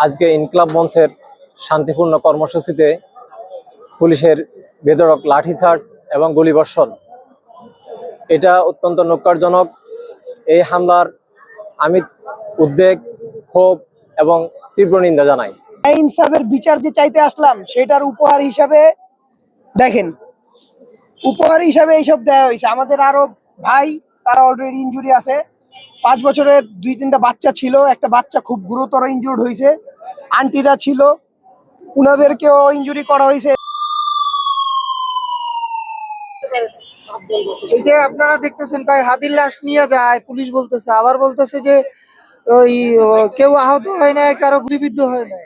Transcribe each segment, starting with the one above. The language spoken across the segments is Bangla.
আজকে ইনকলাব মঞ্চের শান্তিপূর্ণ কর্মসূচিতে পুলিশের বেধড়ক লাঠিচার্জ এবং গুলিবর্ষণ, এটা অত্যন্ত ন্যক্কারজনক। এই হামলার আমি উদ্বেগ, ক্ষোভ এবং তীব্র নিন্দা জানাই। ইনসাফের বিচার যে চাইতে আসলাম সেটার উপহার হিসাবে দেখেন, উপহার হিসাবে এইসব দেওয়া হয়েছে। আমাদের আরো ভাই তারা অলরেডি ইনজুরি আছে। 5 বছরের 2-3টা বাচ্চা ছিল, একটা বাচ্চা খুব গুরুতর ইনজুর্ড হয়েছে, আন্টিরা ছিল, উনাদেরকেও ইনজুরি করা হয়েছে। এই যে আপনারা দেখতেছেন ভাই, হাদির লাশ নিয়ে যায় পুলিশ, বলতেছে আবার বলতেছে যে ওই কেউ আহত হয় নাই, কারো গুলিবিদ্ধ হয় নাই।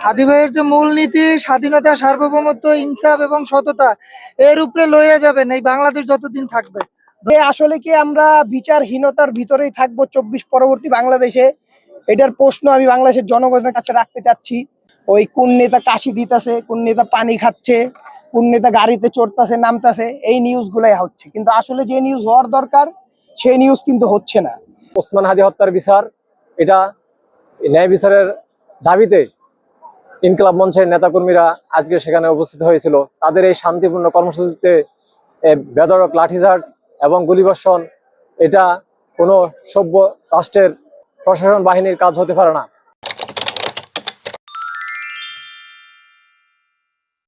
হাদি ভাইয়ের যে মূলনীতি স্বাধীনতা, সার্বভৌমত্ব, ইনসাফ এবং সততা, এর উপরে লইয়া যাবেন এই বাংলাদেশ যতদিন থাকবে। আসলে কি আমরা বিচারহীনতার ভিতরেই থাকবো 24 পরবর্তী বাংলাদেশে? এটার প্রশ্ন আমি বাংলাদেশের জনগণের কাছে রাখতে চাচ্ছি। ওই কোন নেতা কাশি দিতেছে, কোন নেতা পানি খাচ্ছে, কোন নেতা গাড়িতে চড়তেছে নামতেছে, এই নিউজ গুলাই হচ্ছে, কিন্তু আসলে যে নিউজ হওয়ার দরকার সেই নিউজ কিন্তু হচ্ছে না। ওসমান হাদি হত্যার বিচার, এটা ন্যায় বিচারের দাবিতে ইনকলাব মঞ্চের নেতাকর্মীরা আজকে সেখানে উপস্থিত হয়েছিল। তাদের এই শান্তিপূর্ণ কর্মসূচিতে বেধড়ক লাঠিচার্জ এবং গুলিবর্ষণ, এটা কোনো সভ্য রাষ্ট্রের প্রশাসন বাহিনীর কাজ হতে পারে না।